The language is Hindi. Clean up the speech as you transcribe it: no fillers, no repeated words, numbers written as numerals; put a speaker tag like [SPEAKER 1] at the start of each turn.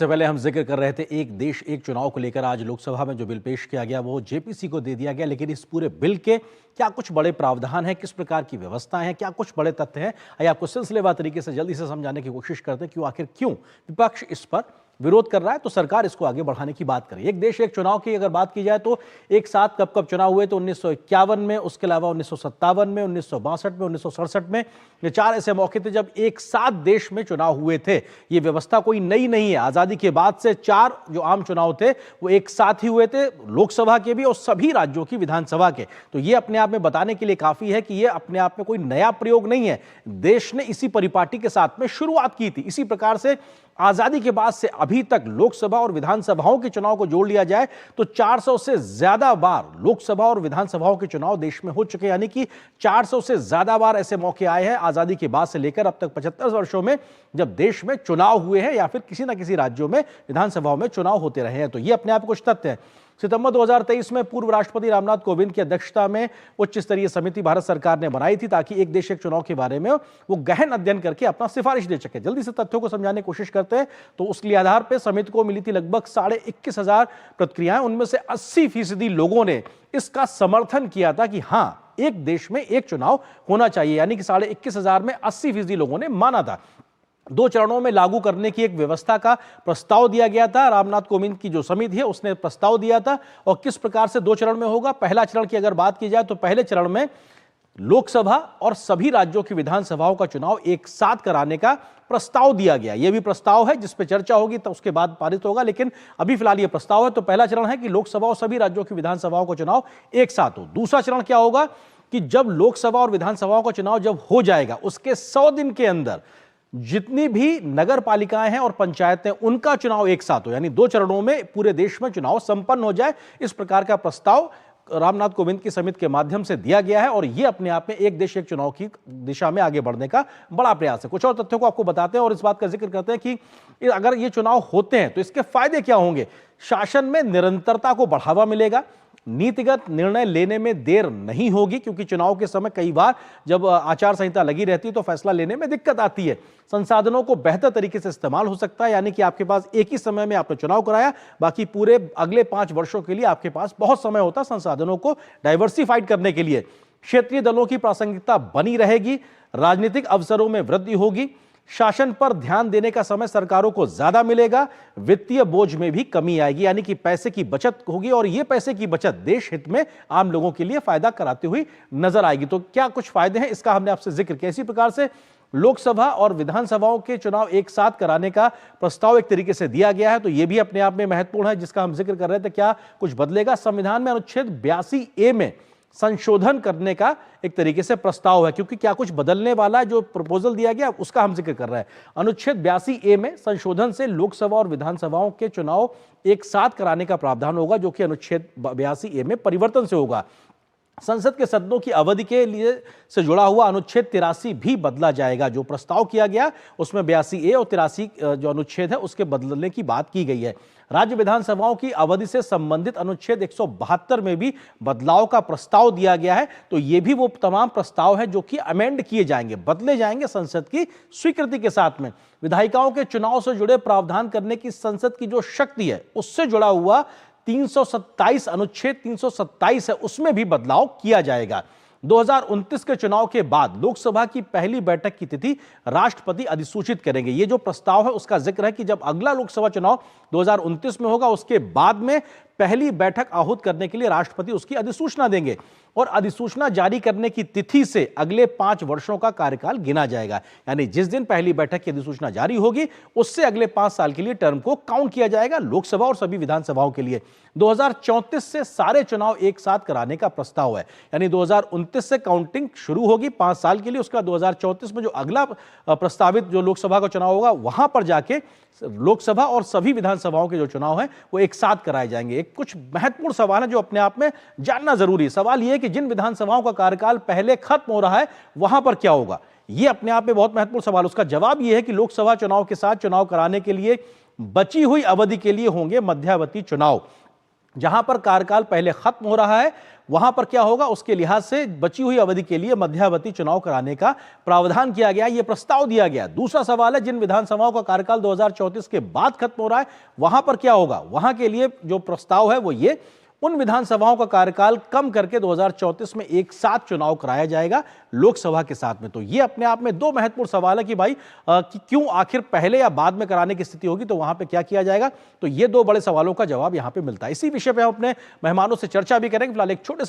[SPEAKER 1] सबसे पहले हम जिक्र कर रहे थे एक देश एक चुनाव को लेकर आज लोकसभा में जो बिल पेश किया गया वो जेपीसी को दे दिया गया, लेकिन इस पूरे बिल के क्या कुछ बड़े प्रावधान हैं, किस प्रकार की व्यवस्थाएं हैं, क्या कुछ बड़े तथ्य हैं, आइए आपको सिलसिलेवार तरीके से जल्दी से समझाने की कोशिश करते हैं क्यों विपक्ष इस पर विरोध कर रहा है तो सरकार इसको आगे बढ़ाने की बात करे। एक देश एक चुनाव की अगर बात की जाए तो एक साथ कब कब चुनाव हुए तो 1951 में, उसके अलावा 1957 में, 1962 में, 1967 में, ये 4 ऐसे मौके थे जब एक साथ देश में चुनाव हुए थे। ये व्यवस्था कोई नई नहीं है, आजादी के बाद से 4 जो आम चुनाव थे वो एक साथ ही हुए थे, लोकसभा के भी और सभी राज्यों की विधानसभा के। तो ये अपने आप में बताने के लिए काफी है कि ये अपने आप में कोई नया प्रयोग नहीं है, देश ने इसी परिपाटी के साथ में शुरुआत की थी। इसी प्रकार से आजादी के बाद से अभी तक लोकसभा और विधानसभाओं के चुनाव को जोड़ लिया जाए तो 400 से ज्यादा बार लोकसभा और विधानसभाओं के चुनाव देश में हो चुके, यानी कि 400 से ज्यादा बार ऐसे मौके आए हैं आजादी के बाद से लेकर अब तक 75 वर्षों में जब देश में चुनाव हुए हैं या फिर किसी ना किसी राज्यों में विधानसभाओं में चुनाव होते रहे हैं। तो ये अपने आप कुछ तथ्य हैं। सितंबर 2023 में पूर्व राष्ट्रपति रामनाथ कोविंद की अध्यक्षता में उच्च स्तरीय समिति भारत सरकार ने बनाई थी ताकि एक देश एक चुनाव के बारे में वो गहन अध्ययन करके अपना सिफारिश दे सके। जल्दी से तथ्यों को समझाने की कोशिश करते हैं तो उसके आधार पर समिति को मिली थी लगभग 21,500 प्रतिक्रियाएं, उनमें से 80% लोगों ने इसका समर्थन किया था कि हां एक देश में एक चुनाव होना चाहिए, यानी कि 21,500 में 80% लोगों ने माना था। 2 चरणों में लागू करने की एक व्यवस्था का प्रस्ताव दिया गया था। रामनाथ कोविंद की जो समिति है उसने प्रस्ताव दिया था और किस प्रकार से 2 चरण में होगा। पहला चरण की अगर बात की जाए तो पहले चरण में लोकसभा और सभी राज्यों की विधानसभाओं का चुनाव एक साथ कराने का प्रस्ताव दिया गया। यह भी प्रस्ताव है जिस पे चर्चा होगी तो उसके बाद पारित होगा, लेकिन अभी फिलहाल यह प्रस्ताव है। तो पहला चरण है कि लोकसभा और सभी राज्यों की विधानसभाओं का चुनाव एक साथ हो। दूसरा चरण क्या होगा कि जब लोकसभा और विधानसभाओं का चुनाव जब हो जाएगा उसके 100 दिन के अंदर जितनी भी नगर पालिकाएं हैं और पंचायतें उनका चुनाव एक साथ हो, यानी 2 चरणों में पूरे देश में चुनाव संपन्न हो जाए। इस प्रकार का प्रस्ताव रामनाथ कोविंद की समिति के माध्यम से दिया गया है और यह अपने आप में एक देश एक चुनाव की दिशा में आगे बढ़ने का बड़ा प्रयास है। कुछ और तथ्यों को आपको बताते हैं और इस बात का जिक्र करते हैं कि अगर ये चुनाव होते हैं तो इसके फायदे क्या होंगे। शासन में निरंतरता को बढ़ावा मिलेगा, नीतिगत निर्णय लेने में देर नहीं होगी क्योंकि चुनाव के समय कई बार जब आचार संहिता लगी रहती है तो फैसला लेने में दिक्कत आती है। संसाधनों को बेहतर तरीके से इस्तेमाल हो सकता है, यानी कि आपके पास एक ही समय में आपने चुनाव कराया, बाकी पूरे अगले 5 वर्षों के लिए आपके पास बहुत समय होता संसाधनों को डाइवर्सिफाइड करने के लिए। क्षेत्रीय दलों की प्रासंगिकता बनी रहेगी, राजनीतिक अवसरों में वृद्धि होगी, शासन पर ध्यान देने का समय सरकारों को ज्यादा मिलेगा, वित्तीय बोझ में भी कमी आएगी, यानी कि पैसे की बचत होगी और यह पैसे की बचत देश हित में आम लोगों के लिए फायदा कराती हुई नजर आएगी। तो क्या कुछ फायदे हैं इसका हमने आपसे जिक्र किया। इसी प्रकार से लोकसभा और विधानसभाओं के चुनाव एक साथ कराने का प्रस्ताव एक तरीके से दिया गया है, तो यह भी अपने आप में महत्वपूर्ण है जिसका हम जिक्र कर रहे थे। क्या कुछ बदलेगा? संविधान में अनुच्छेद 82A में संशोधन करने का एक तरीके से प्रस्ताव है, क्योंकि क्या कुछ बदलने वाला जो प्रपोजल दिया गया उसका हम जिक्र कर रहे हैं। अनुच्छेद 82A में संशोधन से लोकसभा और विधानसभाओं के चुनाव एक साथ कराने का प्रावधान होगा जो कि अनुच्छेद 82A में परिवर्तन से होगा। संसद के सदनों की अवधि के लिए से जुड़ा हुआ अनुच्छेद 83 भी बदला जाएगा। जो प्रस्ताव किया गया उसमें 82A और 83 जो अनुच्छेद है उसके बदलने की बात की गई है। राज्य विधानसभाओं की अवधि से संबंधित अनुच्छेद 172 में भी बदलाव का प्रस्ताव दिया गया है। तो ये भी वो तमाम प्रस्ताव है जो कि अमेंड किए जाएंगे, बदले जाएंगे संसद की स्वीकृति के साथ में। विधायिकाओं के चुनाव से जुड़े प्रावधान करने की संसद की जो शक्ति है उससे जुड़ा हुआ 327 अनुच्छेद 327 है, उसमें भी बदलाव किया जाएगा। 2029 के चुनाव के बाद लोकसभा की पहली बैठक की तिथि राष्ट्रपति अधिसूचित करेंगे। ये जो प्रस्ताव है उसका जिक्र है कि जब अगला लोकसभा चुनाव 2029 में होगा उसके बाद में पहली बैठक आहूत करने के लिए राष्ट्रपति उसकी अधिसूचना देंगे और अधिसूचना जारी करने की तिथि से अगले 5 वर्षों का कार्यकाल गिना जाएगा। यानी जिस दिन पहली बैठक की अधिसूचना जारी होगी उससे अगले 5 साल के लिए टर्म को काउंट किया जाएगा लोकसभा और सभी विधानसभाओं के लिए। 2034 से सारे चुनाव एक साथ कराने का प्रस्ताव है, यानी 2029 से काउंटिंग शुरू होगी 5 साल के लिए। उसका 2034 में जो अगला प्रस्तावित जो लोकसभा का चुनाव होगा वहां पर जाके लोकसभा और सभी विधानसभाओं के जो चुनाव हैं वो एक साथ कराए जाएंगे। एक कुछ महत्वपूर्ण सवाल है जो अपने आप में जानना जरूरी है। सवाल यह है कि जिन विधानसभाओं का कार्यकाल पहले खत्म हो रहा है वहां पर क्या होगा। यह अपने आप में बहुत महत्वपूर्ण सवाल। उसका जवाब यह है कि लोकसभा चुनाव के साथ चुनाव कराने के लिए बची हुई अवधि के लिए होंगे मध्यावधि चुनाव। जहां पर कार्यकाल पहले खत्म हो रहा है वहां पर क्या होगा, उसके लिहाज से बची हुई अवधि के लिए मध्यावधि चुनाव कराने का प्रावधान किया गया, यह प्रस्ताव दिया गया। दूसरा सवाल है, जिन विधानसभाओं का कार्यकाल 2034 के बाद खत्म हो रहा है, वहां पर क्या होगा? वहां के लिए जो प्रस्ताव है वो ये, उन विधानसभाओं का कार्यकाल कम करके 2034 में एक साथ चुनाव कराया जाएगा लोकसभा के साथ में। तो ये अपने आप में दो महत्वपूर्ण सवाल है कि भाई कि क्यों आखिर पहले या बाद में कराने की स्थिति होगी तो वहां पे क्या किया जाएगा। तो ये दो बड़े सवालों का जवाब यहां पे मिलता है। इसी विषय पे हम अपने मेहमानों से चर्चा भी करेंगे। फिलहाल एक छोटे से